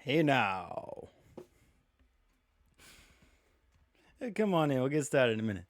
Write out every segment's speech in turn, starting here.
Hey now. Hey, come on in. We'll get started in a minute.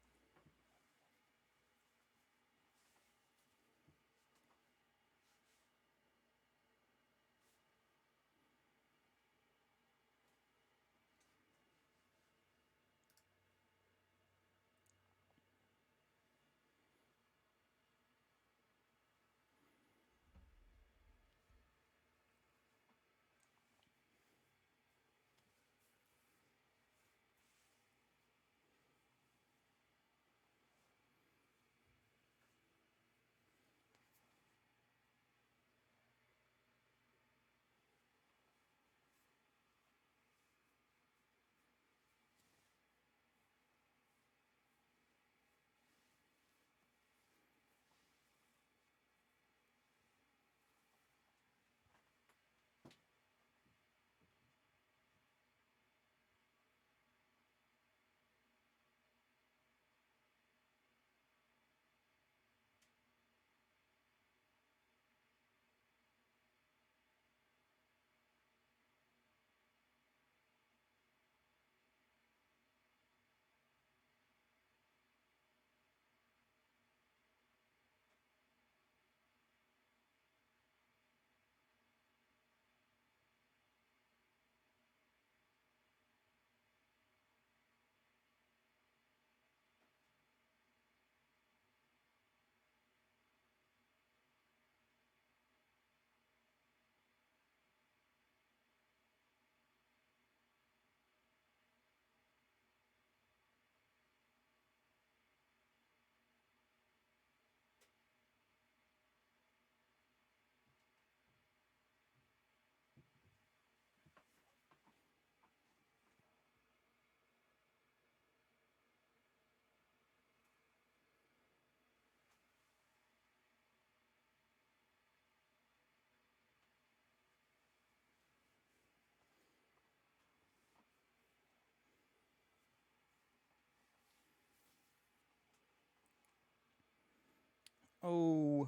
Oh,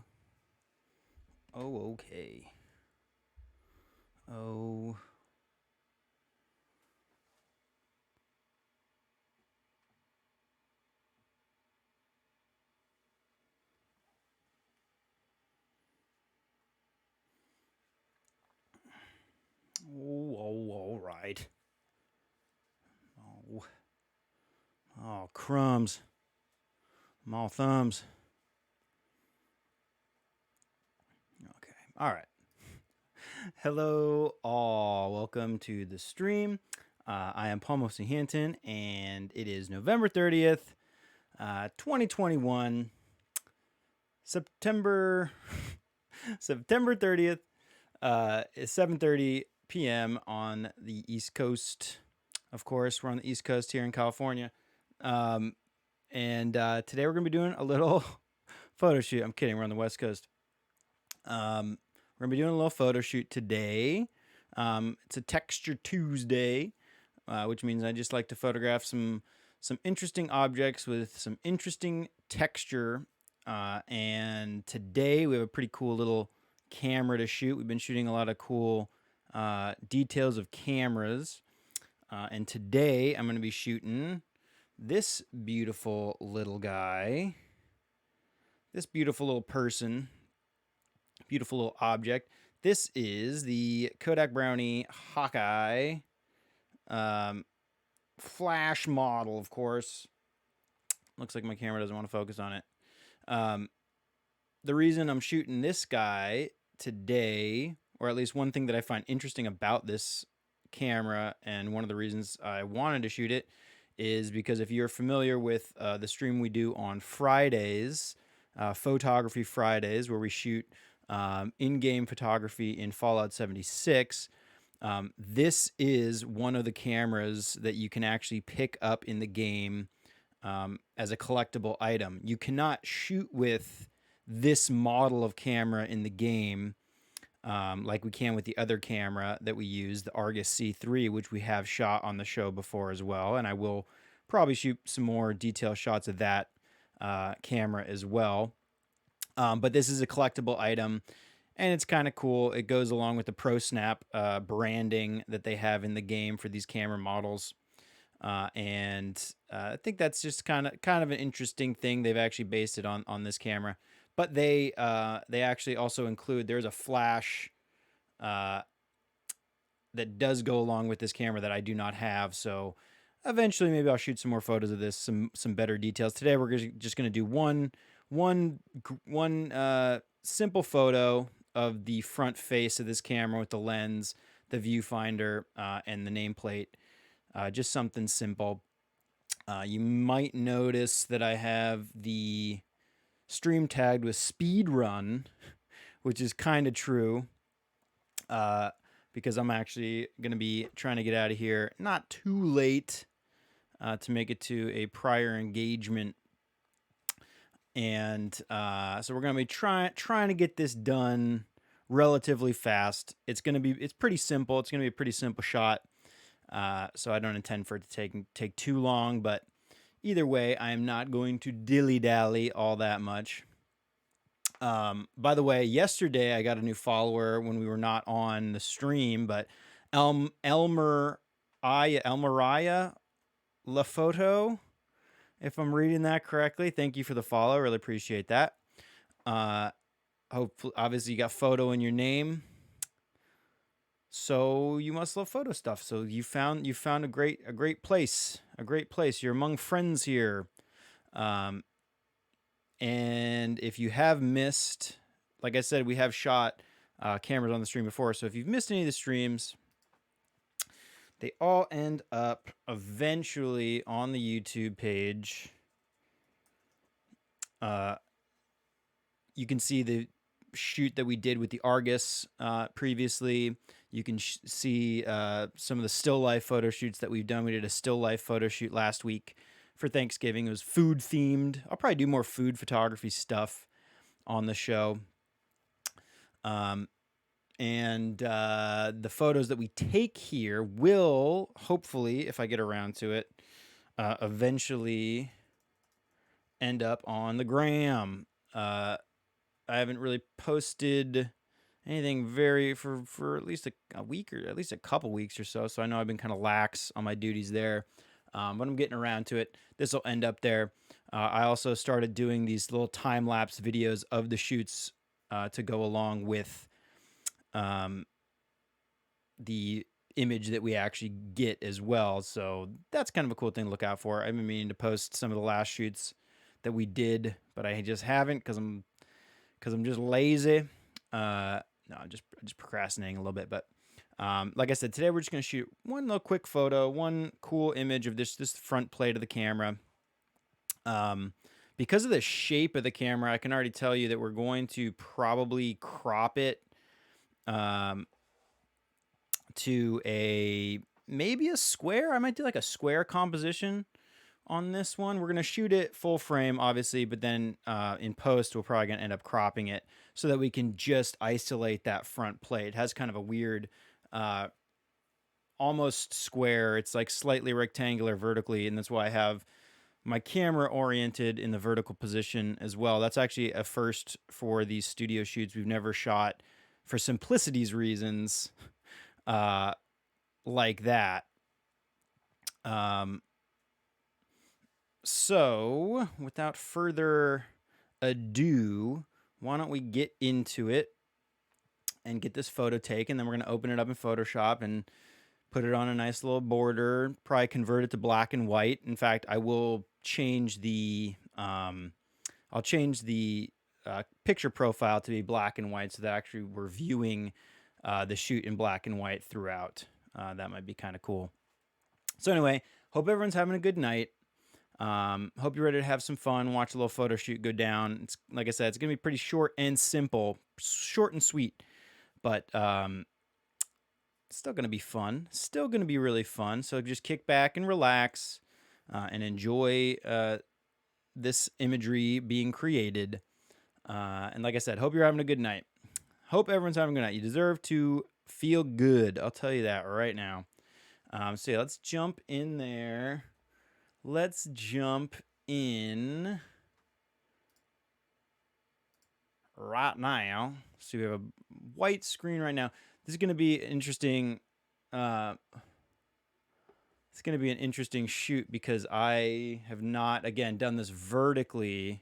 okay. Oh, all right. Oh, oh, crumbs. Small thumbs. Okay. All right. Hello, all. Welcome to the stream. I am Paul Mosi-Hinton, and it is November 30th, 2021, September September 30th. It's 7:30 p.m. on the East Coast. Of course, we're on the East Coast here in California. Um, and today we're going to be doing a little photo shoot. I'm kidding. We're on the West Coast. We're going to be doing a little photo shoot today. It's a Texture Tuesday, which means I just like to photograph some interesting objects with some interesting texture. And today we have a pretty cool little camera to shoot. We've been shooting a lot of cool details of cameras. And today I'm going to be shooting this beautiful little guy, this beautiful little person, beautiful little object. This is the Kodak Brownie Hawkeye flash model, of course. Looks like my camera doesn't want to focus on it. Um, the reason I'm shooting this guy today, or at least one thing that I find interesting about this camera, and one of the reasons I wanted to shoot it, is because if you're familiar with the stream we do on Fridays, Photography Fridays, where we shoot in-game photography in Fallout 76, this is one of the cameras that you can actually pick up in the game as a collectible item. You cannot shoot with this model of camera in the game like we can with the other camera that we use, the Argus C3, which we have shot on the show before as well. And I will probably shoot some more detailed shots of that camera as well. But this is a collectible item. and it's kind of cool. It goes along with the ProSnap branding that they have in the game for these camera models. And I think that's just kind of an interesting thing. They've actually based it on this camera, but they actually also include, there's a flash that does go along with this camera that I do not have. So eventually maybe I'll shoot some more photos of this, some better details. Today we're just going to do one simple photo of the front face of this camera with the lens, the viewfinder, and the nameplate. Just something simple. You might notice that I have the stream tagged with speed run, which is kind of true, because I'm actually going to be trying to get out of here not too late to make it to a prior engagement. And so we're going to be trying to get this done relatively fast. It's pretty simple. It's going to be a pretty simple shot. So I don't intend for it to take too long, but either way, I am not going to dilly-dally all that much. By the way, yesterday I got a new follower when we were not on the stream, but Elmariah LaPhoto, if I'm reading that correctly. Thank you for the follow. Really appreciate that. Hopefully, obviously you got photo in your name, so you must love photo stuff. So you found a great place. You're among friends here. And if you have missed, like I said, we have shot cameras on the stream before. So if you've missed any of the streams, they all end up eventually on the YouTube page. You can see the shoot that we did with the Argus previously. You can see some of the still life photo shoots that we've done. We did a still life photo shoot last week for Thanksgiving. It was food themed. I'll probably do more food photography stuff on the show. And the photos that we take here will, hopefully, if I get around to it, eventually end up on the gram. I haven't really posted anything for at least a week, or at least a couple weeks or so. So I know I've been kind of lax on my duties there. But I'm getting around to it. This will end up there. I also started doing these little time-lapse videos of the shoots to go along with the image that we actually get as well. So that's kind of a cool thing to look out for. I've been meaning to post some of the last shoots that we did, but I just haven't because I'm just lazy. No, I'm just procrastinating a little bit. But like I said, today we're just going to shoot one little quick photo, one cool image of this front plate of the camera. Because of the shape of the camera, I can already tell you that we're going to probably crop it to maybe a square. I might do like a square composition on this one. We're going to shoot it full frame, obviously, but then in post, we're probably going to end up cropping it so that we can just isolate that front plate. It has kind of a weird, almost square. It's like slightly rectangular vertically, and that's why I have my camera oriented in the vertical position as well. That's actually a first for these studio shoots. We've never shot, for simplicity's reasons, like that. So, without further ado, why don't we get into it and get this photo taken. Then we're going to open it up in Photoshop and put it on a nice little border, probably convert it to black and white. In fact, I will change the picture profile to be black and white so that actually we're viewing the shoot in black and white throughout. That might be kind of cool. So anyway, hope everyone's having a good night. Hope you're ready to have some fun, watch a little photo shoot go down. It's, like I said, it's going to be pretty short and simple, short and sweet, but still going to be fun, still going to be really fun. So just kick back and relax and enjoy this imagery being created. And like I said, hope you're having a good night. Hope everyone's having a good night. You deserve to feel good. I'll tell you that right now. So yeah, let's jump in there. Let's jump in right now. So we have a white screen right now. This is going to be interesting. It's going to be an interesting shoot because I have not, again, done this vertically.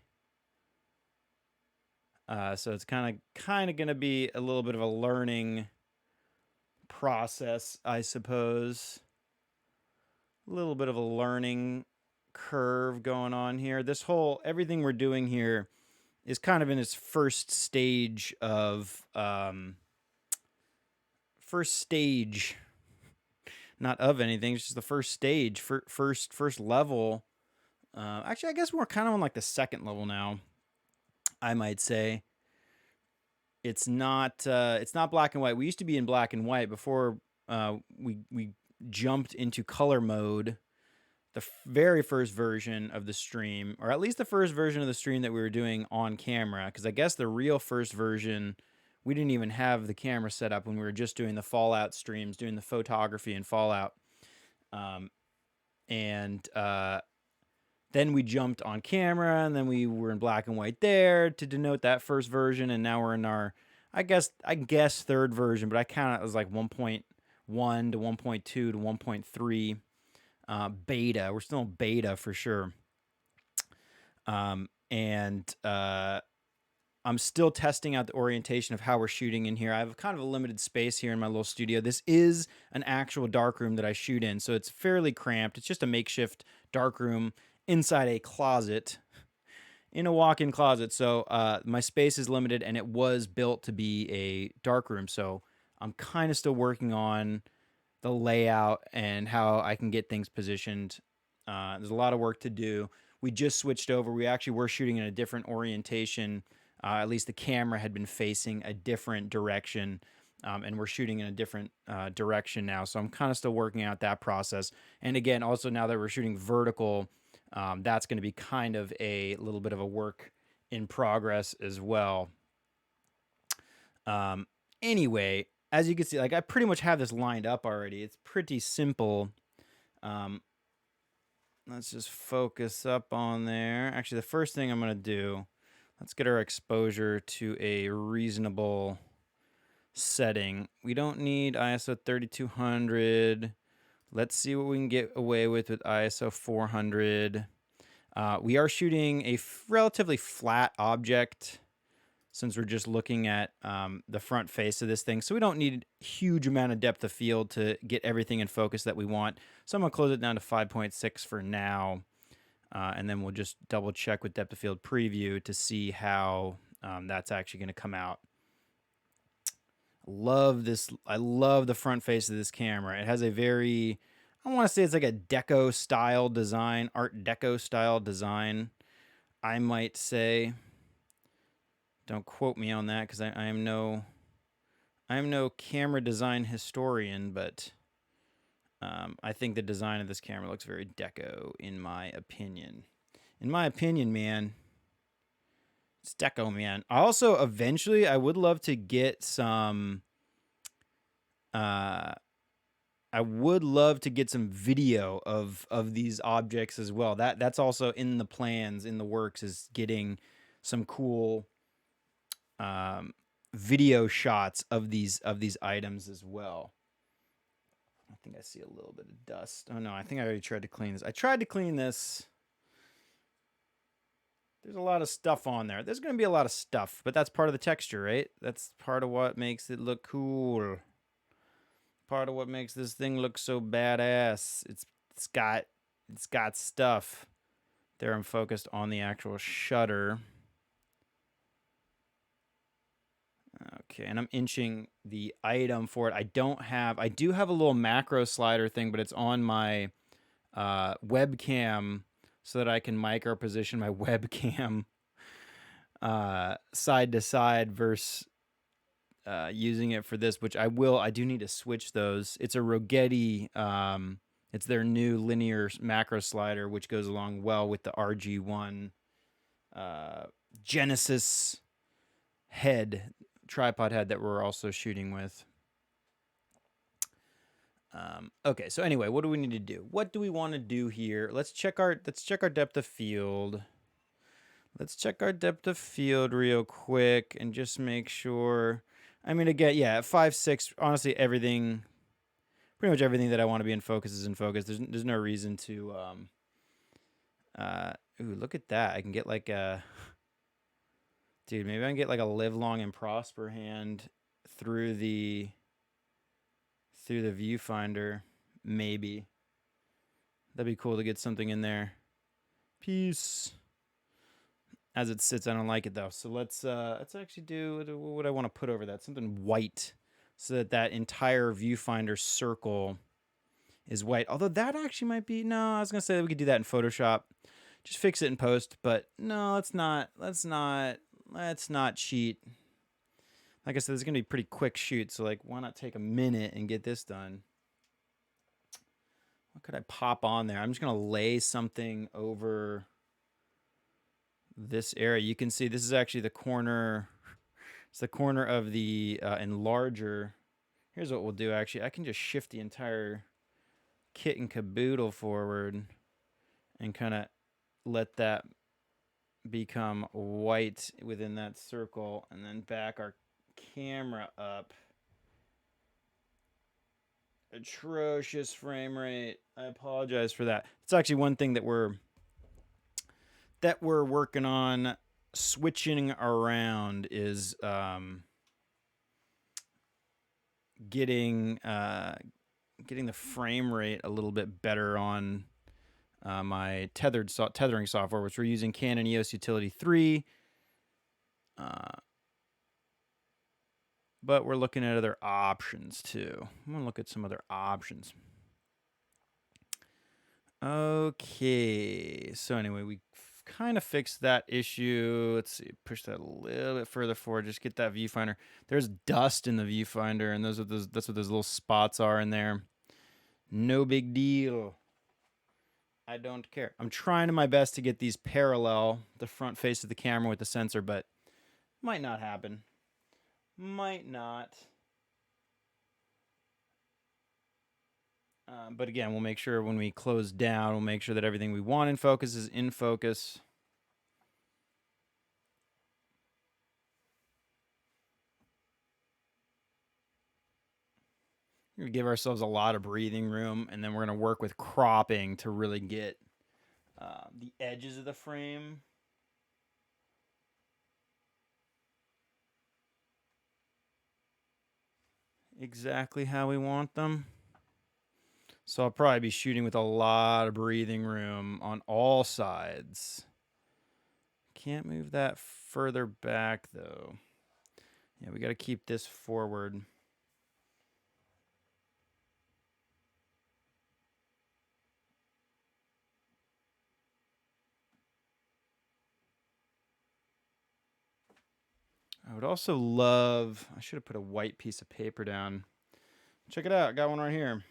So it's kind of going to be a little bit of a learning process, I suppose. A little bit of a learning curve going on here. Everything we're doing here is kind of in its first stage of, not of anything. It's just the first stage, first level. Actually, I guess we're kind of on like the second level now. I might say it's not black and white. We used to be in black and white before we jumped into color mode. The very first version of the stream, or at least the first version of the stream that we were doing on camera, because I guess the real first version, we didn't even have the camera set up when we were just doing the Fallout streams, doing the photography in Fallout. Then we jumped on camera, and then we were in black and white there to denote that first version, and now we're in our, I guess third version, but I count it as like 1.1 to 1.2 to 1.3 beta. We're still in beta for sure. I'm still testing out the orientation of how we're shooting in here. I have kind of a limited space here in my little studio. This is an actual darkroom that I shoot in, so it's fairly cramped. It's just a makeshift darkroom inside a closet, in a walk-in closet. So my space is limited, and it was built to be a darkroom. So I'm kind of still working on the layout and how I can get things positioned. There's a lot of work to do. We just switched over. We actually were shooting in a different orientation. At least the camera had been facing a different direction, and we're shooting in a different direction now. So I'm kind of still working out that process. And again, also now that we're shooting vertical, that's going to be kind of a little bit of a work in progress as well. Anyway, as you can see, like I pretty much have this lined up already. It's pretty simple. Let's just focus up on there. Actually, the first thing I'm going to do, let's get our exposure to a reasonable setting. We don't need ISO 3200. Let's see what we can get away with ISO 400. We are shooting a relatively flat object since we're just looking at the front face of this thing. So we don't need a huge amount of depth of field to get everything in focus that we want. So I'm going to close it down to 5.6 for now. And then we'll just double check with depth of field preview to see how that's actually going to come out. Love this. I love the front face of this camera. It has a very, I want to say it's like a deco style design, art deco style design, I might say. Don't quote me on that because I am no camera design historian, but I think the design of this camera looks very deco, in my opinion. In my opinion, man, it's deco, man. Also, eventually, I would love to get some. I would love to get some video of these objects as well. That's also in the plans, in the works, is getting some cool video shots of these items as well. I think I see a little bit of dust. Oh no, I think I already tried to clean this. I tried to clean this. There's a lot of stuff on there. There's going to be a lot of stuff, but that's part of the texture, right? That's part of what makes it look cool. Part of what makes this thing look so badass. It's got stuff. There I'm focused on the actual shutter. Okay, and I'm inching the item for it. I do have a little macro slider thing, but it's on my webcam so that I can micro position my webcam side to side versus using it for this, which I do need to switch those. It's a Rogetti, it's their new linear macro slider, which goes along well with the RG1 Genesis tripod head that we're also shooting with. Okay, so anyway, what do we need to do? What do we want to do here? Let's check our depth of field. Let's check our depth of field real quick and just make sure. I mean, again, yeah, at 5.6, honestly, everything, pretty much everything that I want to be in focus is in focus. There's no reason to, ooh, look at that. I can get like a, dude, maybe I can get like a live long and prosper hand through the viewfinder. Maybe. That'd be cool to get something in there. Peace. As it sits, I don't like it though. So let's actually do what would I want to put over that? Something white, so that that entire viewfinder circle is white. Although that actually might be no. I was gonna say that we could do that in Photoshop, just fix it in post. But no, let's not. Let's not cheat. Like I said, it's gonna be a pretty quick shoot. So like, why not take a minute and get this done? What could I pop on there? I'm just gonna lay something over this area. You can see this is actually the corner. It's the corner of the enlarger. Here's what we'll do, actually. I can just shift the entire kit and caboodle forward and kind of let that become white within that circle, and then back our camera up. Atrocious frame rate. I apologize for that. It's actually one thing that we're working on switching around is getting the frame rate a little bit better on my tethering software, which we're using Canon EOS Utility 3. But we're looking at other options too. I'm gonna look at some other options. Okay, so anyway, we kind of fixed that issue. Let's see, push that a little bit further forward. Just get that viewfinder. There's dust in the viewfinder, and that's what those little spots are in there. No big deal. I don't care. I'm trying my best to get these parallel, the front face of the camera with the sensor, but might not happen. Might not. But again, we'll make sure when we close down, we'll make sure that everything we want in focus is in focus. We're going to give ourselves a lot of breathing room, and then we're going to work with cropping to really get the edges of the frame exactly how we want them. So I'll probably be shooting with a lot of breathing room on all sides. Can't move that further back though. Yeah, we got to keep this forward. I would also love, I should have put a white piece of paper down. Check it out, got one right here.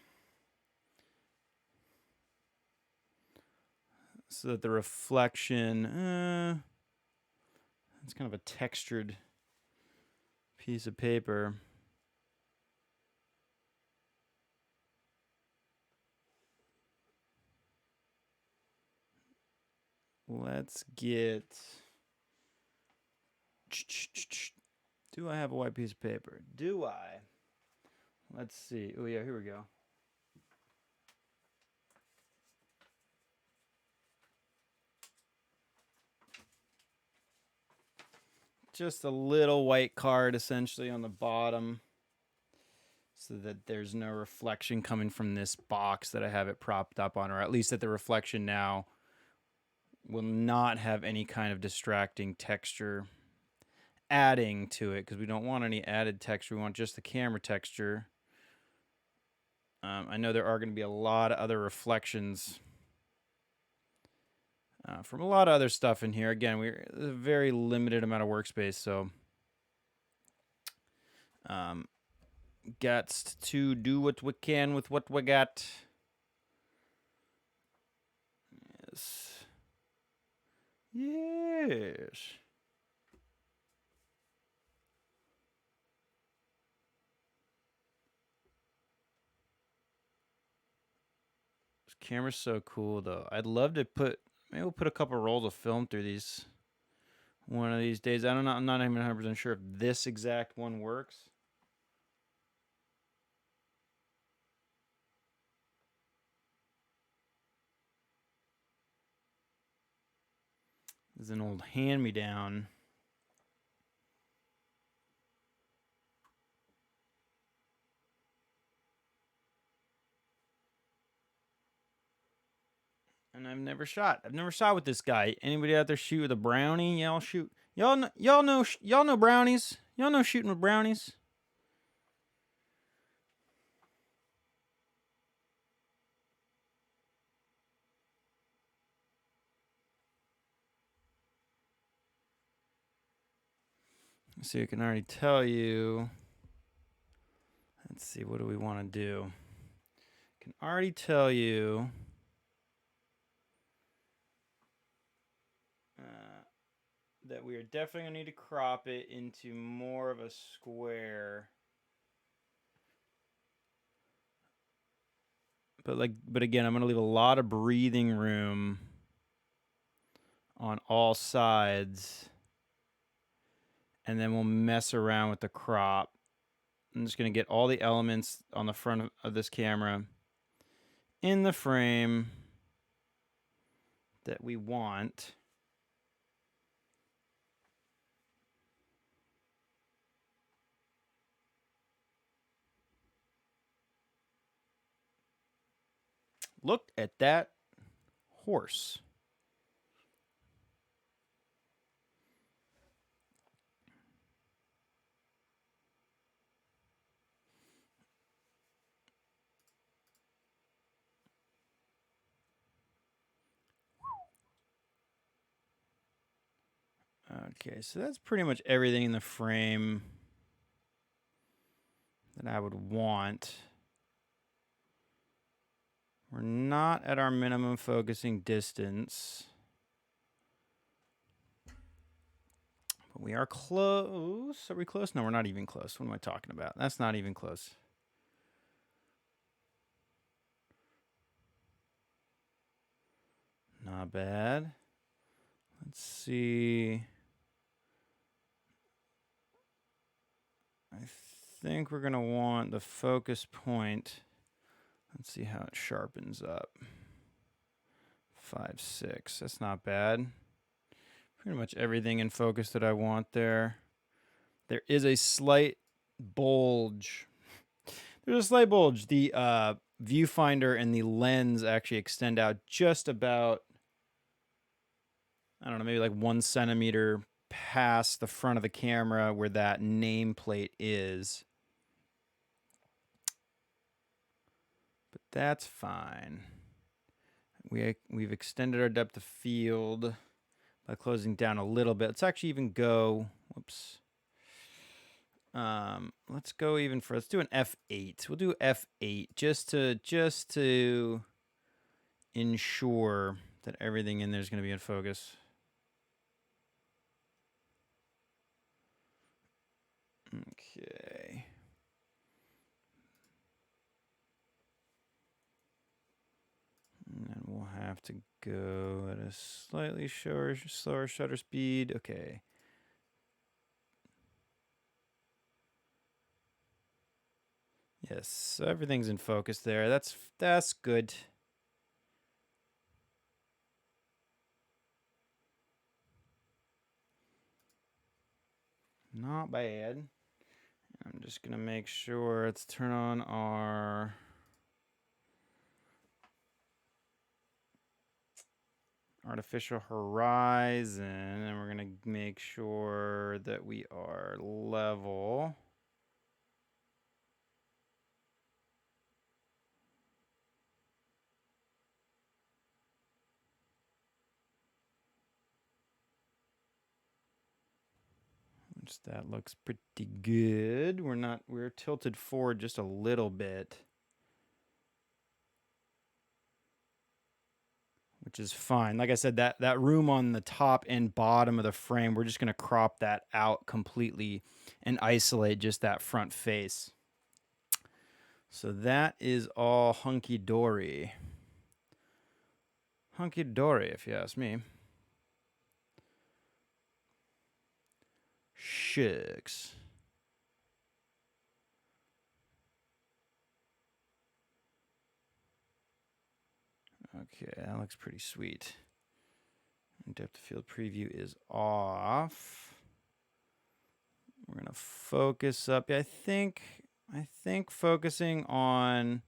So that the reflection, it's kind of a textured piece of paper. Let's get, do I have a white piece of paper? Do I? Let's see. Oh yeah, here we go. Just a little white card essentially on the bottom so that there's no reflection coming from this box that I have it propped up on, or at least that the reflection now will not have any kind of distracting texture adding to it, because we don't want any added texture. We want just the camera texture. I know there are going to be a lot of other reflections from a lot of other stuff in here. Again, we're a very limited amount of workspace, so got to do what we can with what we got. Yes. Yes. This camera's so cool, though. I'd love to put, maybe we'll put a couple rolls of film through these. one of these days. I don't know. I'm not even 100% sure if this exact one works. This is an old hand-me-down. And I've never shot. I've never shot with this guy. Anybody out there shoot with a brownie? Y'all shoot. Y'all know brownies. Y'all know shooting with brownies. So you can already tell you. Let's see, what do we want to do? I can already tell you that we are definitely going to need to crop it into more of a square. But again, I'm going to leave a lot of breathing room on all sides. And then we'll mess around with the crop. I'm just going to get all the elements on the front of this camera in the frame that we want. Look at that horse. Okay, so that's pretty much everything in the frame that I would want. We're not at our minimum focusing distance. But we are close. Are we close? No, we're not even close. What am I talking about? That's not even close. Not bad. Let's see. I think we're going to want the focus point. Let's see how it sharpens up. 5, 6. That's not bad. Pretty much everything in focus that I want there. There is a slight bulge. There's a slight bulge. The viewfinder and the lens actually extend out just about, I don't know, maybe like 1 centimeter past the front of the camera where that nameplate is. But that's fine. We've extended our depth of field by closing down a little bit. Let's actually even go, whoops. Let's go even for, let's do an F8. We'll do F8 just to ensure that everything in there is going to be in focus. Okay. And then we'll have to go at a slightly slower shutter speed. Okay. Yes, so everything's in focus there. That's good. Not bad. I'm just gonna make sure let's turn on our artificial horizon, and we're gonna make sure that we are level. Which that looks pretty good. We're tilted forward just a little bit, which is fine. Like I said, that room on the top and bottom of the frame, we're just gonna crop that out completely and isolate just that front face. So that is all hunky-dory. Hunky-dory, if you ask me. Shucks. Okay, that looks pretty sweet. Depth of field preview is off. We're gonna focus up. I think focusing on.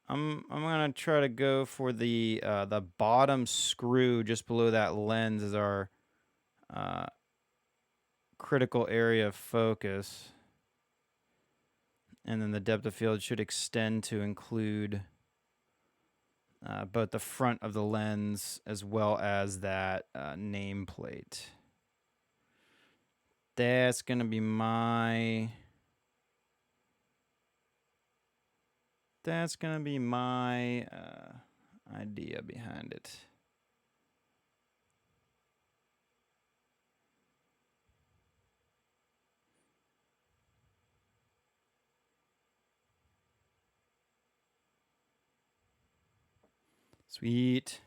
I'm gonna try to go for the bottom screw just below that lens as our critical area of focus, and then the depth of field should extend to include both the front of the lens as well as that nameplate. That's gonna be my. That's gonna be my idea behind it. Sweet.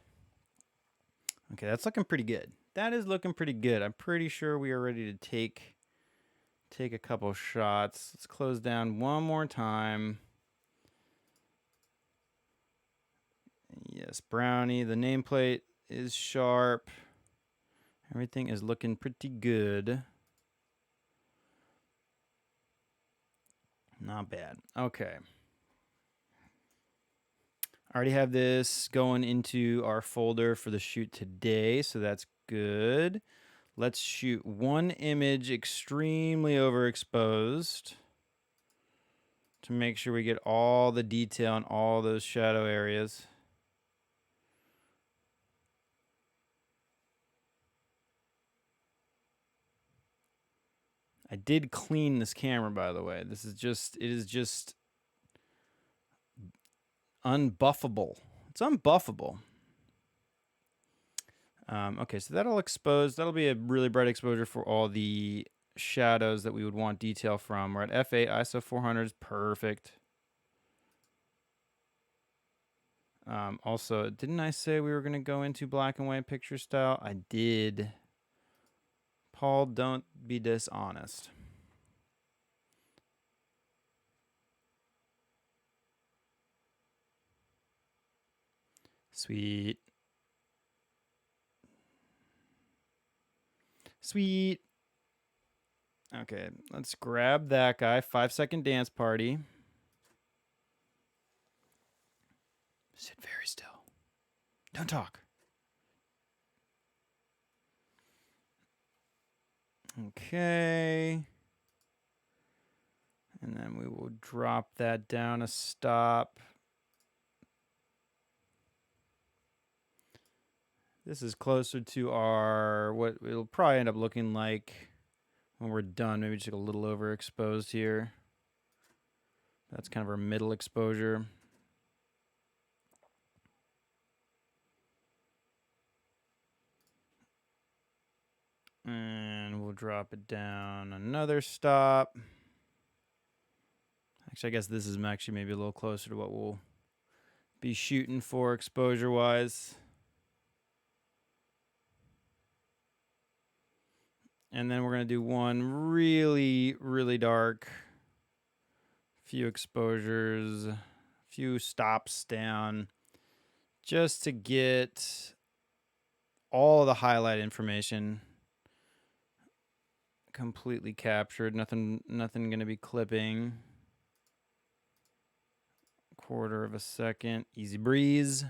Okay, that's looking pretty good. That is looking pretty good. I'm pretty sure we are ready to take a couple shots. Let's close down one more time. Yes, Brownie. The nameplate is sharp. Everything is looking pretty good. Not bad. Okay. I already have this going into our folder for the shoot today, so that's good. Let's shoot one image extremely overexposed to make sure we get all the detail in all those shadow areas. I did clean this camera, by the way. It is just unbuffable. It's unbuffable. Okay, so that'll expose. That'll be a really bright exposure for all the shadows that we would want detail from. We're at f8, ISO 400 is perfect. Also, didn't I say we were going to go into black and white picture style? I did. Paul, don't be dishonest. Sweet. Sweet. Okay, let's grab that guy. 5-second dance party. Sit very still. Don't talk. Okay. And then we will drop that down a stop. This is closer to our, what it'll probably end up looking like when we're done. Maybe just a little overexposed here. That's kind of our middle exposure. And we'll drop it down another stop. Actually, I guess this is actually maybe a little closer to what we'll be shooting for exposure-wise. And then we're going to do one really, really dark. Few exposures, few stops down, just to get all the highlight information completely captured. Nothing going to be clipping. 1/4 of a second, easy breeze.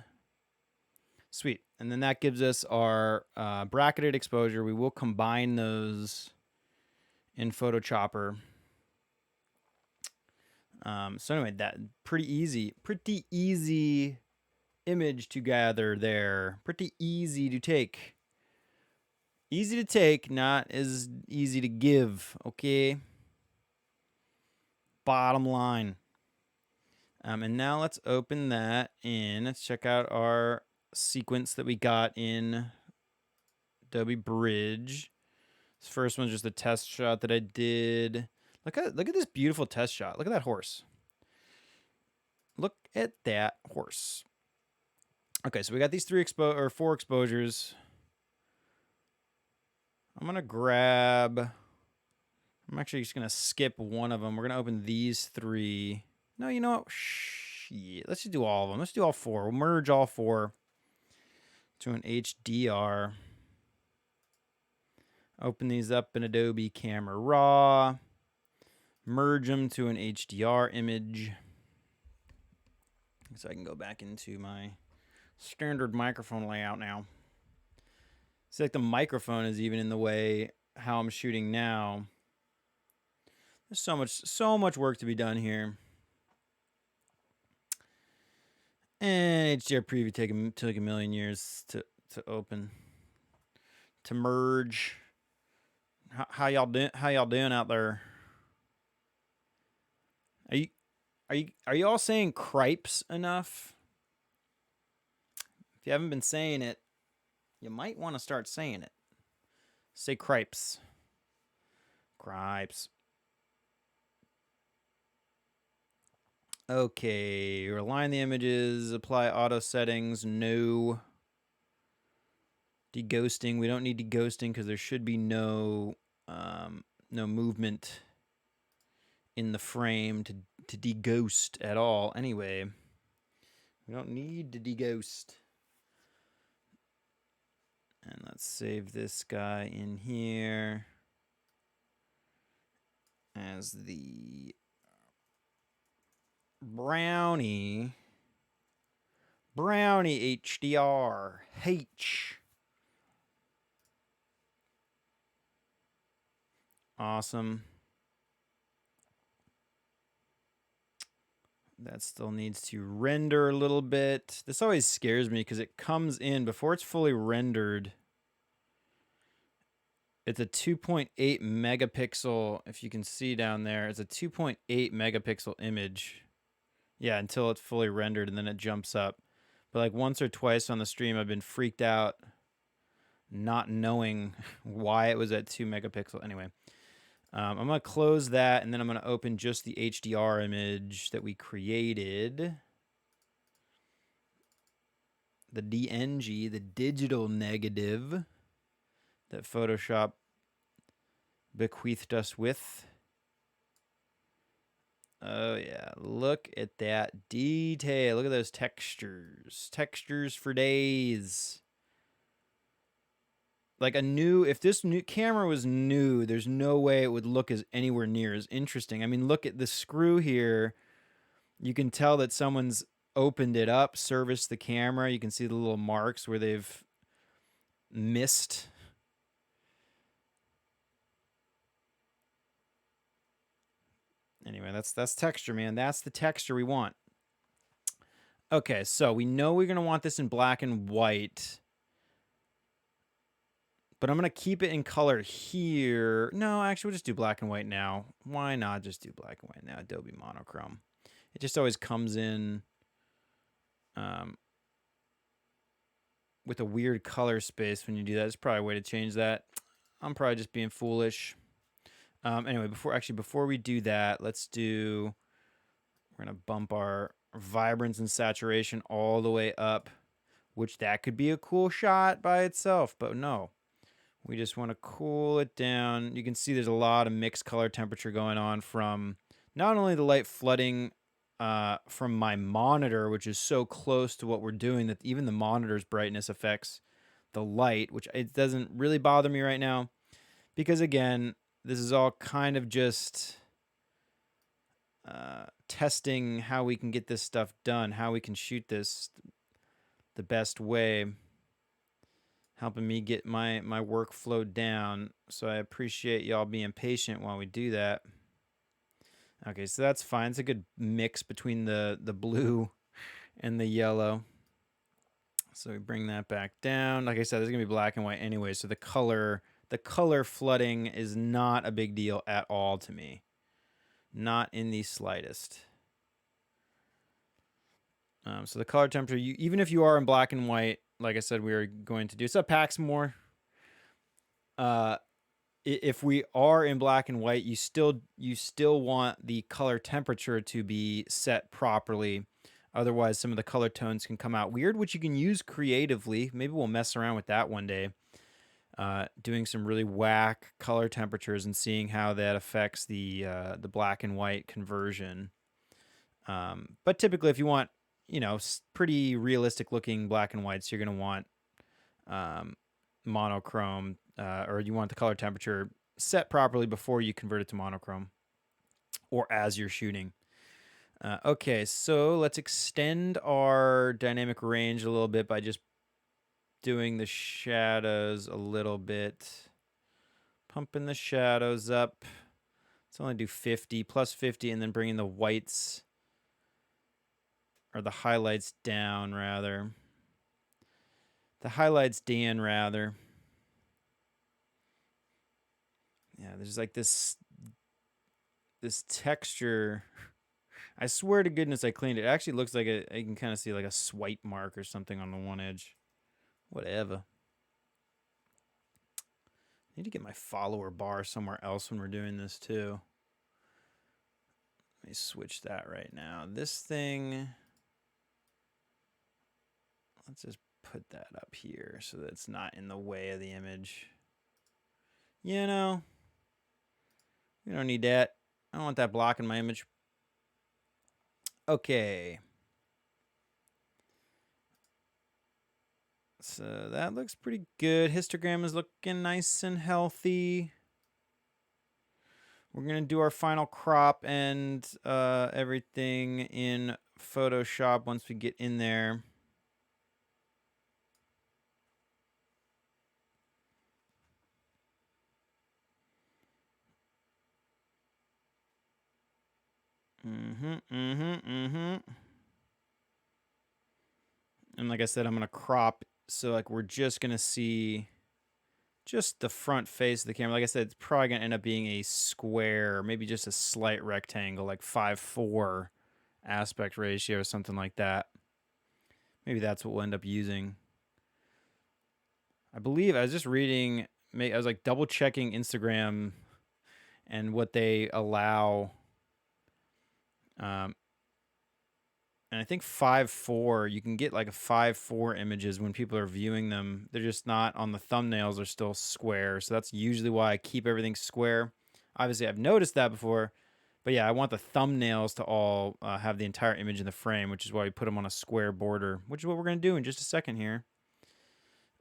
Sweet. And then that gives us our bracketed exposure. We will combine those in Photochopper. So anyway, that pretty easy image to gather there. Pretty easy to take. Easy to take, not as easy to give, okay? Bottom line. And now let's open that in. Let's check out our sequence that we got in Adobe Bridge. This first one's just a test shot that I did. Look at this beautiful test shot. Look at that horse. Look at that horse. Okay, so we got these 4 exposures. I'm gonna grab I'm actually just going to skip one of them. We're going to open these 3. No, you know what? Shit. Let's just do all of them. Let's do all 4. We'll merge all 4 to an HDR. Open these up in Adobe Camera Raw. Merge them to an HDR image. So I can go back into my standard microphone layout now. It's like the microphone is even in the way how I'm shooting now. There's so much work to be done here. And HDR preview took a million years to open, to merge. How y'all doing out there? Are you all saying cripes enough? If you haven't been saying it, you might want to start saying it. Say cripes. Cripes. Okay, align the images, apply auto settings, no. Deghosting, we don't need deghosting because there should be no movement in the frame to deghost at all. Anyway, we don't need to deghost. And let's save this guy in here as the Brownie HDR H. Awesome. That still needs to render a little bit. This always scares me because it comes in before it's fully rendered. It's a 2.8 megapixel. If you can see down there, it's a 2.8 megapixel image. Yeah, until it's fully rendered and then it jumps up. But like once or twice on the stream, I've been freaked out not knowing why it was at 2 megapixel. Anyway, I'm going to close that and then I'm going to open just the HDR image that we created. The DNG, the digital negative that Photoshop bequeathed us with. Oh, yeah. Look at that detail. Look at those textures. Textures for days. Like if this new camera was new, there's no way it would look anywhere near as interesting. I mean, look at the screw here. You can tell that someone's opened it up, serviced the camera. You can see the little marks where they've missed. Anyway, that's texture, man. That's the texture we want. Okay, so we know we're going to want this in black and white. But I'm going to keep it in color here. No, actually, we'll just do black and white now. Why not just do black and white now? Adobe Monochrome. It just always comes in with a weird color space when you do that. It's probably a way to change that. I'm probably just being foolish. Anyway, before we do that, we're going to bump our vibrance and saturation all the way up, which that could be a cool shot by itself, but no. We just want to cool it down. You can see there's a lot of mixed color temperature going on from not only the light flooding from my monitor, which is so close to what we're doing that even the monitor's brightness affects the light, which it doesn't really bother me right now. Because again, this is all kind of just testing how we can get this stuff done, how we can shoot this the best way. Helping me get my workflow down. So I appreciate y'all being patient while we do that. Okay, so that's fine. It's a good mix between the blue and the yellow. So we bring that back down. Like I said, there's going to be black and white anyway, so the color flooding is not a big deal at all to me. Not in the slightest. So the color temperature, even if you are in black and white, like I said, we are going to do. So packs more. If we are in black and white, you still want the color temperature to be set properly. Otherwise, some of the color tones can come out weird, which you can use creatively. Maybe we'll mess around with that one day. doing some really whack color temperatures and seeing how that affects the black and white conversion. But typically, if you want, pretty realistic looking black and whites, you're going to want monochrome, or you want the color temperature set properly before you convert it to monochrome or as you're shooting. Okay, so let's extend our dynamic range a little bit by just doing the shadows a little bit. Pumping the shadows up. Let's only do 50, plus 50, and then bringing the whites, or the highlights down, rather. The highlights down, rather. Yeah, there's like this texture. I swear to goodness I cleaned it. It actually looks like I can kind of see like a swipe mark or something on the one edge. Whatever. I need to get my follower bar somewhere else when we're doing this too. Let me switch that right now. This thing, let's just put that up here so that it's not in the way of the image. You know, we don't need that. I don't want that blocking my image. Okay. So that looks pretty good. Histogram is looking nice and healthy. We're going to do our final crop and everything in Photoshop once we get in there. And like I said, I'm going to crop, so like we're just going to see just the front face of the camera. Like I said, it's probably going to end up being a square, maybe just a slight rectangle, like 5:4 aspect ratio or something like that. Maybe that's what we'll end up using. I believe I was just reading, I was like double checking Instagram and what they allow. And I think 5:4, you can get like a 5:4 images when people are viewing them. They're just not on the thumbnails, they're still square. So that's usually why I keep everything square. Obviously, I've noticed that before. But yeah, I want the thumbnails to all have the entire image in the frame, which is why we put them on a square border, which is what we're going to do in just a second here.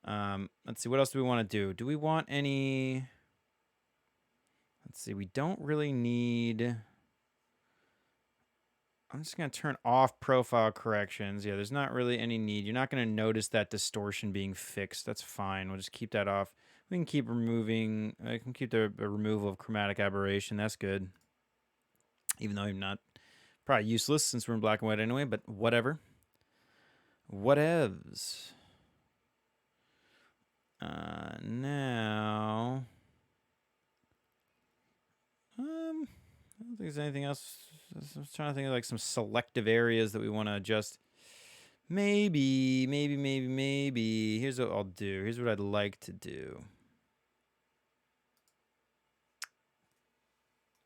Let's see, what else do we want to do? Do we want any... Let's see, we don't really need... I'm just going to turn off profile corrections. Yeah, there's not really any need. You're not going to notice that distortion being fixed. That's fine. We'll just keep that off. We can keep removing... I can keep the removal of chromatic aberration. That's good. Even though I'm not... Probably useless since we're in black and white anyway, but whatever. Whatevs. Now... I don't think there's anything else. I was trying to think of like some selective areas that we want to adjust. Maybe. Here's what I'll do. Here's what I'd like to do.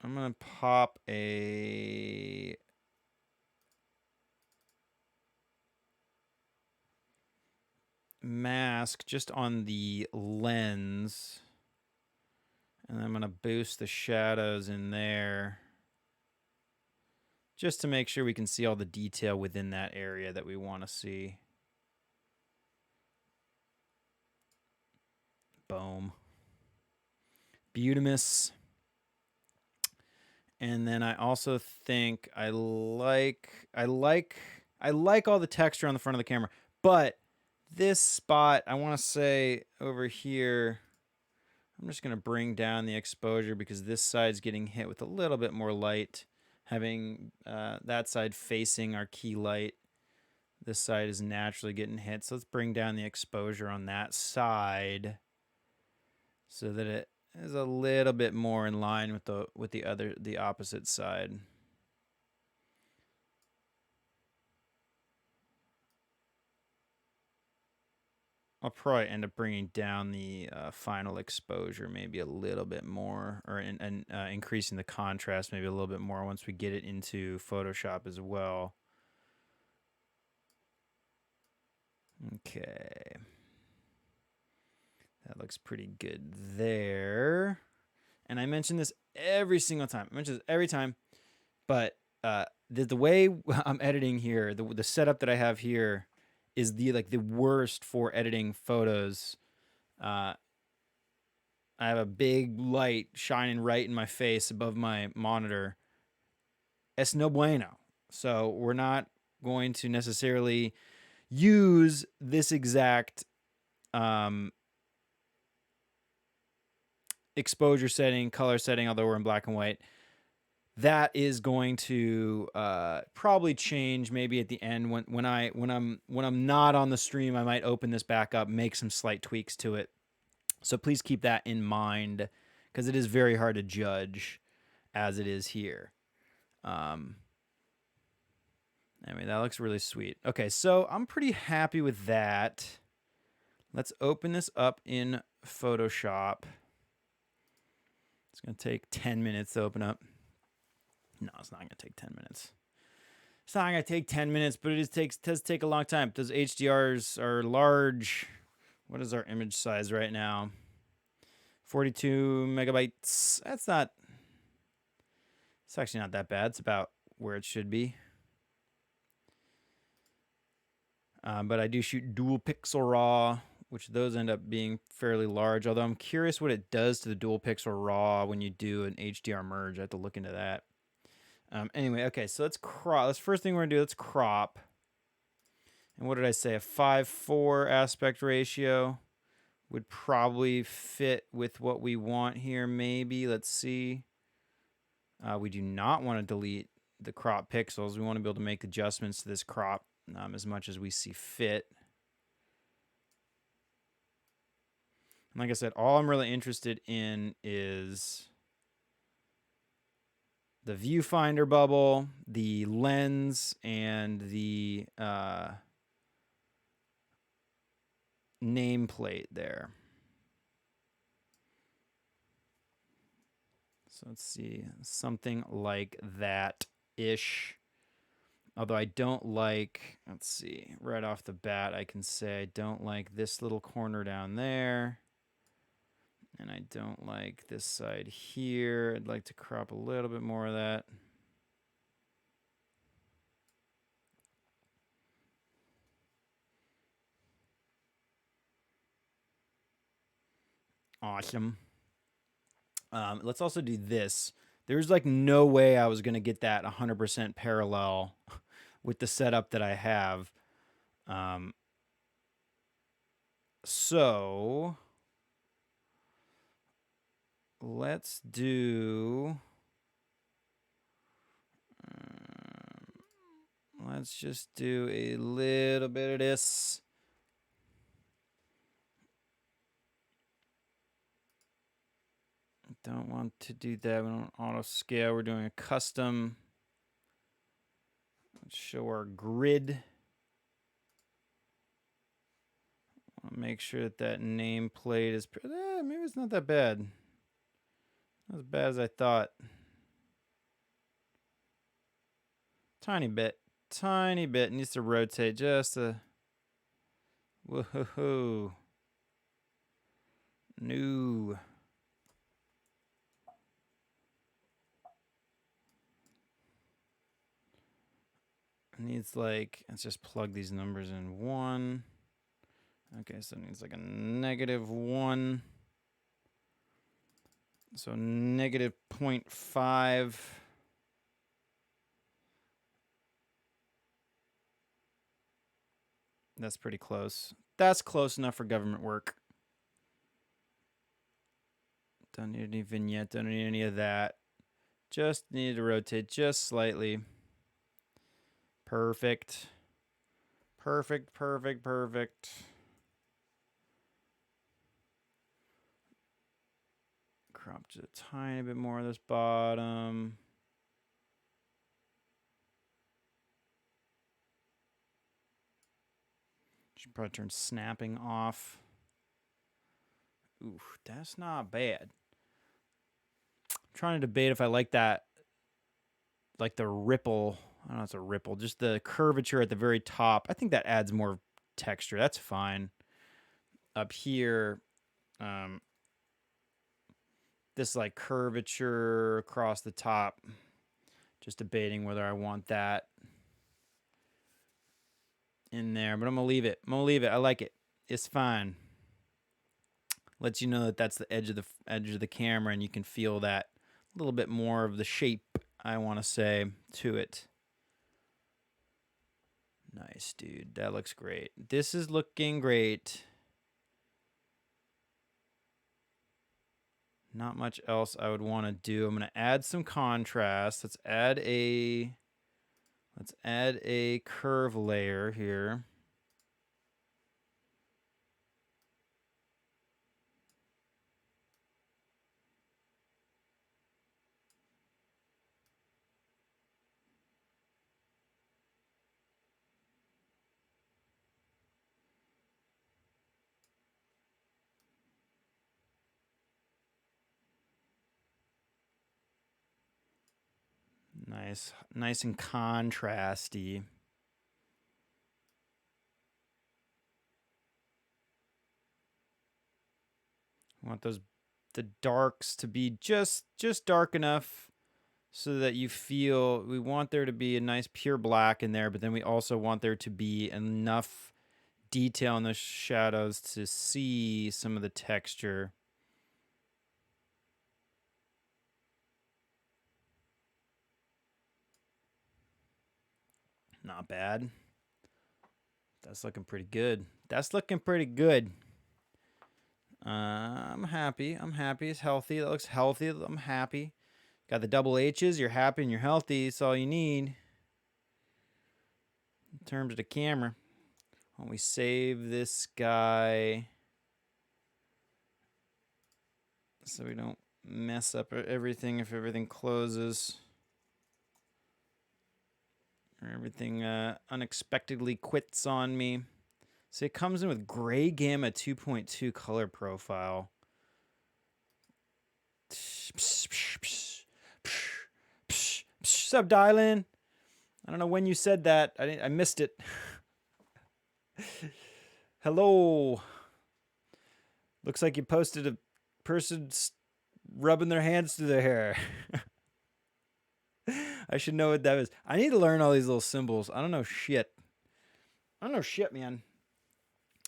I'm going to pop a... mask just on the lens. And I'm going to boost the shadows in there. Just to make sure we can see all the detail within that area that we want to see. Boom. Beautimus. And then I also think I like all the texture on the front of the camera, but this spot, I want to say over here, I'm just going to bring down the exposure because this side's getting hit with a little bit more light. Having that side facing our key light, this side is naturally getting hit. So let's bring down the exposure on that side so that it is a little bit more in line with the opposite side. I'll probably end up bringing down the final exposure maybe a little bit more, or increasing the contrast maybe a little bit more once we get it into Photoshop as well. Okay. That looks pretty good there. And I mention this every single time. I mention this every time, but the way I'm editing here, the setup that I have here is the worst for editing photos. I have a big light shining right in my face above my monitor. Es no bueno. So we're not going to necessarily use this exact exposure setting, color setting, although we're in black and white. That is going to probably change maybe at the end when I'm not on the stream. I might open this back up, make some slight tweaks to it. So please keep that in mind because it is very hard to judge as it is here. I mean, that looks really sweet. Okay, so I'm pretty happy with that. Let's open this up in Photoshop. It's going to take 10 minutes to open up. No, it's not going to take 10 minutes. It's not going to take 10 minutes, but it does take a long time. Those HDRs are large. What is our image size right now? 42 megabytes. It's actually not that bad. It's about where it should be. But I do shoot dual pixel RAW, which those end up being fairly large. Although I'm curious what it does to the dual pixel RAW when you do an HDR merge. I have to look into that. Anyway, okay, so let's crop. That's the first thing we're going to do. Let's crop. And what did I say? A 5:4 aspect ratio would probably fit with what we want here, maybe. Let's see. We do not want to delete the crop pixels. We want to be able to make adjustments to this crop as much as we see fit. And like I said, all I'm really interested in is the viewfinder bubble, the lens, and the nameplate there. So let's see, something like that-ish. Although I don't like, let's see, right off the bat, I can say I don't like this little corner down there. And I don't like this side here. I'd like to crop a little bit more of that. Awesome. Let's also do this. There's like no way I was going to get that 100% parallel with the setup that I have. So let's do, let's just do a little bit of this. Don't want to do that. We don't auto scale. We're doing a custom. Let's show our grid. I'll make sure that that nameplate is, maybe it's not that bad. Not as bad as I thought. Tiny bit. Tiny bit. Needs to rotate just a, whoa. No. Needs like, let's just plug these numbers in. 1. Okay, so it needs like a -1. So -0.5. That's pretty close. That's close enough for government work. Don't need any vignette, don't need any of that. Just need to rotate just slightly. Perfect. Perfect. Crop just a tiny bit more of this bottom. Should probably turn snapping off. Oof, that's not bad. I'm trying to debate if I like that, like the ripple. I don't know if it's a ripple, just the curvature at the very top. I think that adds more texture. That's fine. Up here, this like curvature across the top. Just debating whether I want that in there, but I'm gonna leave it. I like it. It's fine. Lets you know that that's the edge of the camera, and you can feel that a little bit more of the shape, I want to say, to it. Nice, dude. That looks great. This is looking great. Not much else I would want to do. I'm going to add some contrast. Let's add a curve layer here. Nice and contrasty. I want the darks to be just dark enough so that you feel, we want there to be a nice pure black in there, but then we also want there to be enough detail in the shadows to see some of the texture. Not bad. That's looking pretty good. I'm happy. It's healthy. That looks healthy. I'm happy. Got the double H's. You're happy and you're healthy. It's all you need. In terms of the camera. Why don't we save this guy so we don't mess up everything if everything closes. Or everything unexpectedly quits on me. So it comes in with gray gamma 2.2 color profile. What's up, Dylan? I don't know when you said that. I missed it. Hello. Looks like you posted a person rubbing their hands through their hair. I should know what that is. I need to learn all these little symbols. I don't know shit. Man.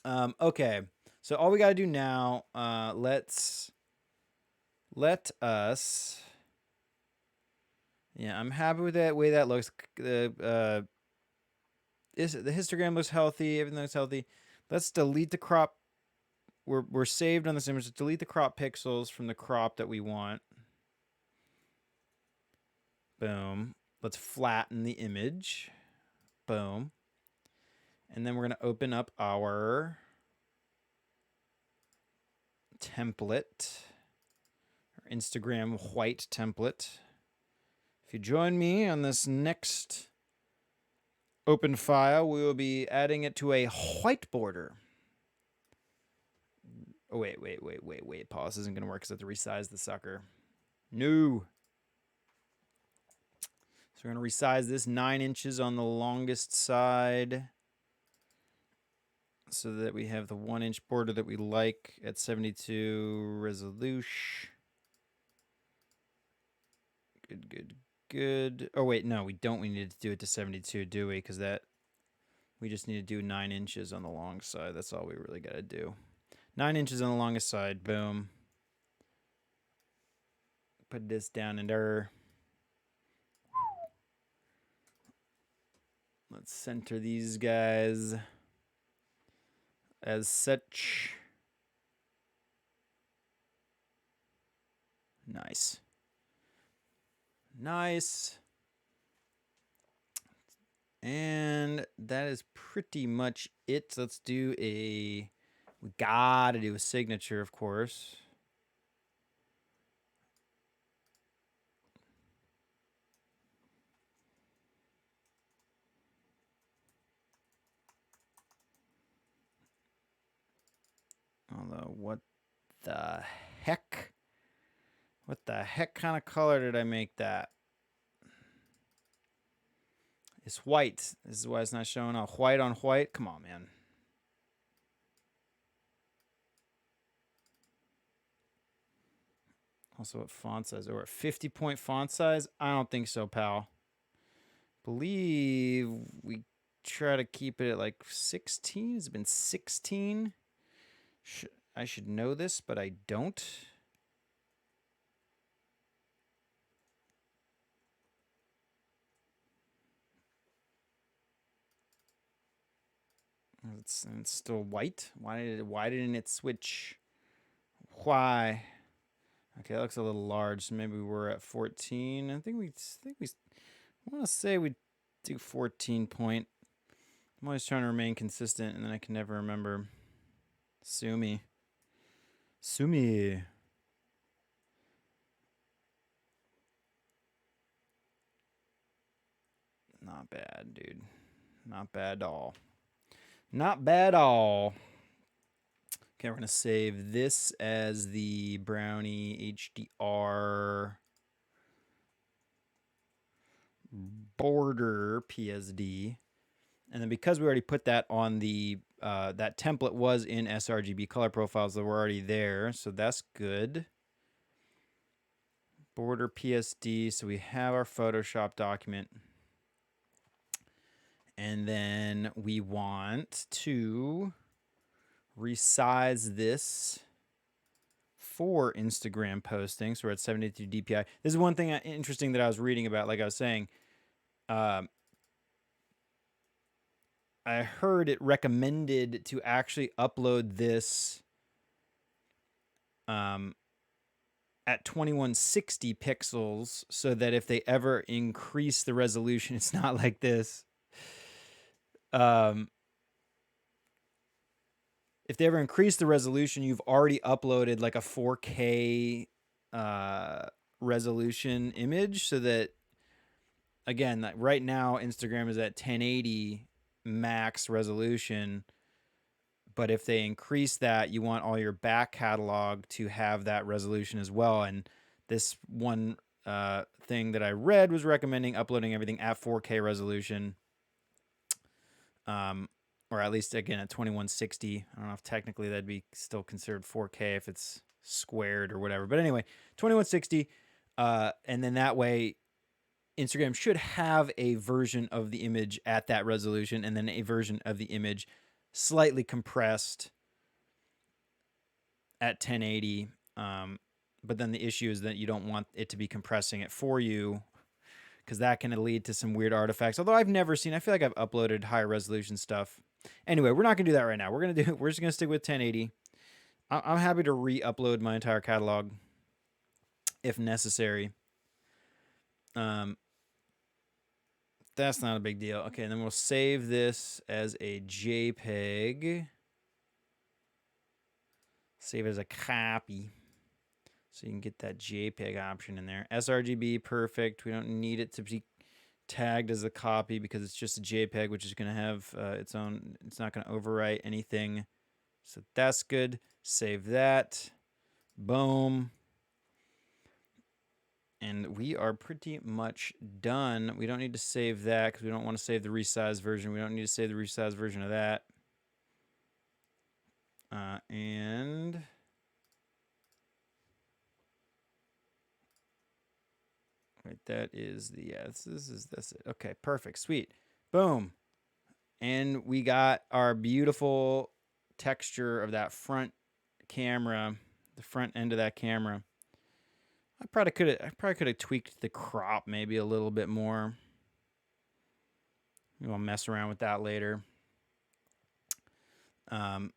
Okay. So all we gotta do now, let us. Yeah, I'm happy with that way that looks. The histogram looks healthy. Everything looks healthy. Let's delete the crop. We're saved on this image. Let's delete the crop pixels from the crop that we want. Boom. Let's flatten the image. Boom. And then we're going to open up our template, our Instagram white template. If you join me on this next open file, we will be adding it to a white border. Oh, wait. Pause. This isn't going to work because I have to resize the sucker. No. So we're going to resize this 9 inches on the longest side so that we have the 1 inch border that we like at 72 resolution. Good. Oh, wait, no, we don't. We need to do it to 72, do we? Because we just need to do 9 inches on the long side. That's all we really got to do. 9 inches on the longest side. Boom. Put this down in there. Let's center these guys as such. Nice. And that is pretty much it. Let's do we gotta do a signature, of course. Although, what the heck? What the heck kind of color did I make that? It's white. This is why it's not showing up. White on white. Come on, man. Also, what font size? Or 50-point font size? I don't think so, pal. Believe we try to keep it at like 16. It's been 16. I should know this, but I don't. It's still white. Why didn't it switch? Why? Okay, that looks a little large. So maybe we're at 14. I want to say we do 14 point. I'm always trying to remain consistent, and then I can never remember. Sue me. Sue me. Not bad, dude. Not bad at all. Not bad at all. Okay, we're going to save this as the Brownie HDR border PSD. And then because we already put that on the, that template was in sRGB color profiles that were already there. So that's good. Border PSD. So we have our Photoshop document. And then we want to resize this for Instagram posting. So we're at 72 DPI. This is one thing interesting that I was reading about, like I was saying. I heard it recommended to actually upload this at 2160 pixels so that if they ever increase the resolution, it's not like this. If they ever increase the resolution, you've already uploaded like a 4K resolution image, so that, again, like right now Instagram is at 1080 max resolution, but if they increase that, you want all your back catalog to have that resolution as well. And this one thing that I read was recommending uploading everything at 4K resolution, or at least, again, at 2160. I don't know if technically that'd be still considered 4K if it's squared or whatever, but anyway, 2160, and then that way Instagram should have a version of the image at that resolution, and then a version of the image slightly compressed at 1080. But then the issue is that you don't want it to be compressing it for you, because that can lead to some weird artifacts. Although I've never seen, I feel like I've uploaded higher resolution stuff. Anyway, we're not gonna do that right now. We're just gonna stick with 1080. I'm happy to re-upload my entire catalog if necessary. That's not a big deal. Okay, and then we'll save this as a JPEG. Save it as a copy, so you can get that JPEG option in there. sRGB, perfect. We don't need it to be tagged as a copy because it's just a JPEG, which is going to have its own, it's not going to overwrite anything. So that's good. Save that. Boom. And we are pretty much done. We don't need to save that because we don't want to save the resized version. We don't need to save the resized version of that. And right, that is the, yeah, that's it. Okay, perfect, sweet, boom. And we got our beautiful texture of that front camera, the front end of that camera. I probably could have tweaked the crop maybe a little bit more. We'll mess around with that later. But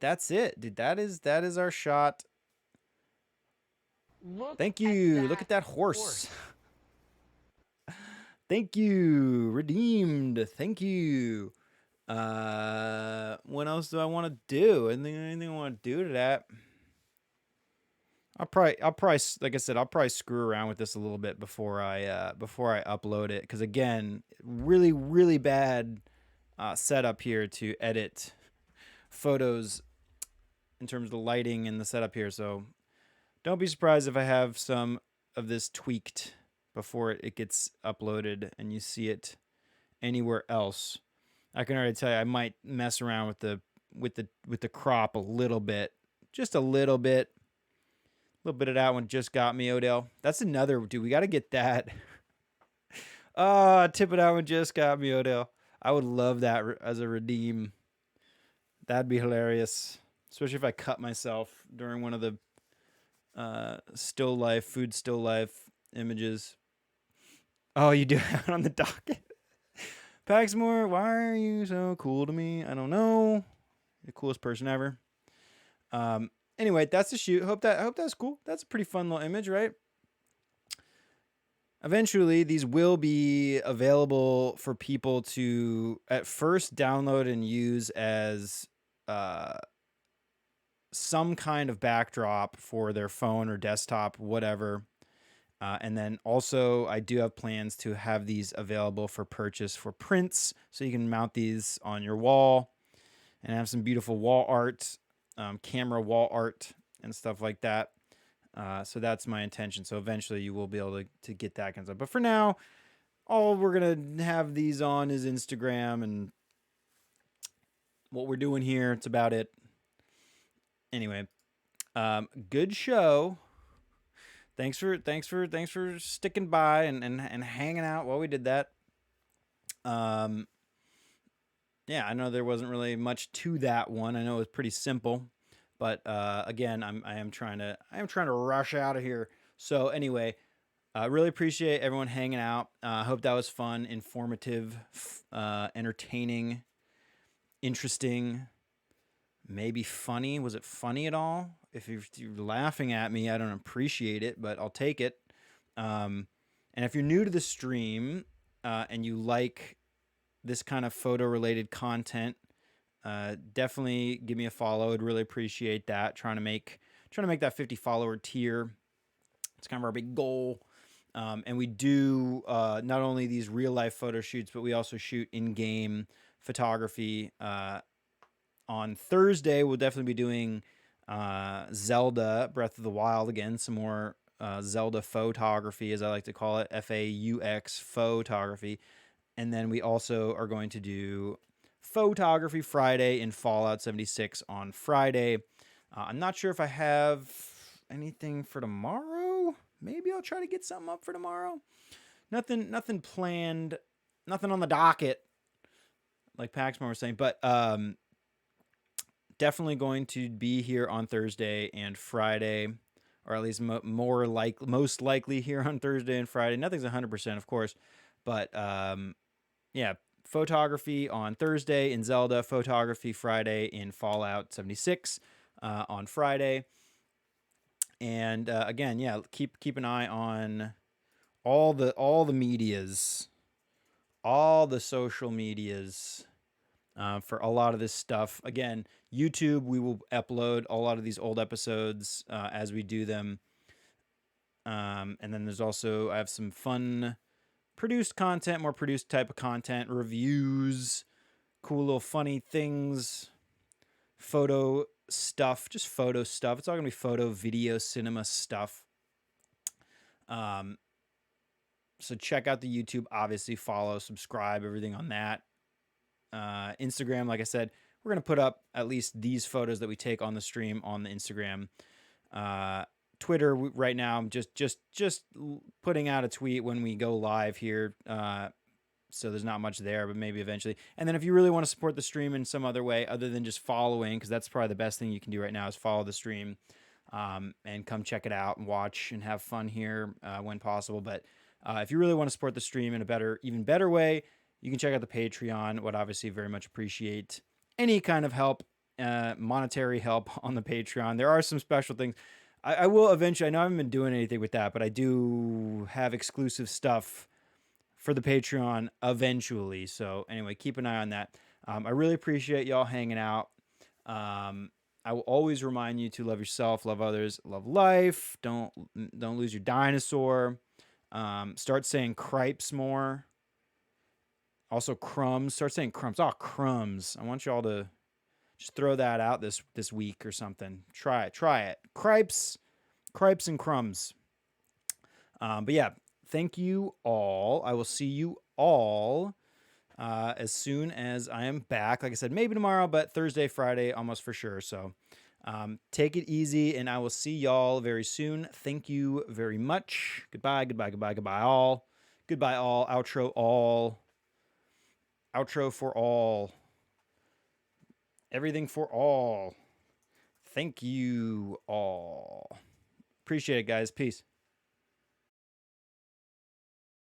that's it, dude. That is our shot. Thank you. Look at that horse. Thank you. Redeemed. Thank you. What else do I want to do? Anything I want to do to that? I'll probably, like I said, I'll probably screw around with this a little bit before I upload it. Because again, really, really bad setup here to edit photos in terms of the lighting and the setup here. So don't be surprised if I have some of this tweaked before it gets uploaded and you see it anywhere else. I can already tell you I might mess around with the crop a little bit, just a little bit. little bit of that one just got me, Odell. That's another, dude. We got to get that. Tip of that one just got me, Odell. I would love that as a redeem. That'd be hilarious, especially if I cut myself during one of the still life, food still life images. Oh, you do have it on the docket. Paxmore, why are you so cool to me? I don't know. The coolest person ever. Anyway, that's the shoot. Hope that's cool. That's a pretty fun little image, right? Eventually, these will be available for people to at first download and use as some kind of backdrop for their phone or desktop, whatever. And then also, I do have plans to have these available for purchase for prints, so you can mount these on your wall and have some beautiful wall art, camera wall art, and stuff like that. So that's my intention. So eventually, you will be able to get that kind of stuff. But for now, all we're gonna have these on is Instagram and what we're doing here. It's about it. Anyway, good show. Thanks for sticking by and hanging out while we did that. Yeah, I know there wasn't really much to that one. I know it was pretty simple, but again, I am trying to rush out of here. So anyway, I really appreciate everyone hanging out. I hope that was fun, informative, entertaining, interesting, maybe funny. Was it funny at all? If you're laughing at me, I don't appreciate it, but I'll take it. And if you're new to the stream and you like this kind of photo-related content, definitely give me a follow. I'd really appreciate that. Trying to make that 50 follower tier. It's kind of our big goal. And we do not only these real life photo shoots, but we also shoot in-game photography. On Thursday, we'll definitely be doing Zelda Breath of the Wild again, some more Zelda photography, as I like to call it, FAUX photography. And then we also are going to do photography Friday in Fallout 76 on Friday. I'm not sure if I have anything for tomorrow. Maybe I'll try to get something up for tomorrow. Nothing planned, nothing on the docket, like Paxmore was saying, but definitely going to be here on Thursday and Friday, or at least most likely here on Thursday and Friday. Nothing's 100%, of course, but yeah, photography on Thursday in Zelda, photography Friday in Fallout 76 on Friday. And again, yeah, keep an eye on all the medias, all the social medias for a lot of this stuff. Again, YouTube, we will upload a lot of these old episodes as we do them. And then there's also, I have some fun produced content, more produced type of content, reviews, cool little funny things, photo stuff, just photo stuff. It's all gonna be photo, video, cinema stuff. So check out the YouTube, obviously follow, subscribe, everything on that. Instagram, like I said, we're going to put up at least these photos that we take on the stream on the Instagram. Twitter right now, I'm just putting out a tweet when we go live here. So there's not much there, but maybe eventually. And then if you really want to support the stream in some other way other than just following, because that's probably the best thing you can do right now is follow the stream and come check it out and watch and have fun here when possible. But if you really want to support the stream in a even better way, you can check out the Patreon. Would obviously very much appreciate any kind of help, monetary help on the Patreon. There are some special things. I will eventually, I know I haven't been doing anything with that, but I do have exclusive stuff for the Patreon eventually. So anyway, keep an eye on that. I really appreciate y'all hanging out. I will always remind you to love yourself, love others, love life. Don't lose your dinosaur. Start saying cripes more. Also crumbs. Start saying crumbs. Oh, crumbs. I want y'all to just throw that out this week or something. Try it. Cripes and crumbs. But yeah, thank you all. I will see you all as soon as I am back. Like I said, maybe tomorrow, but Thursday, Friday, almost for sure. So Take it easy, and I will see y'all very soon. Thank you very much. Goodbye, goodbye, goodbye, goodbye, all. Goodbye, all. Outro, all. Outro for all. Everything for all. Thank you all. Appreciate it, guys. Peace.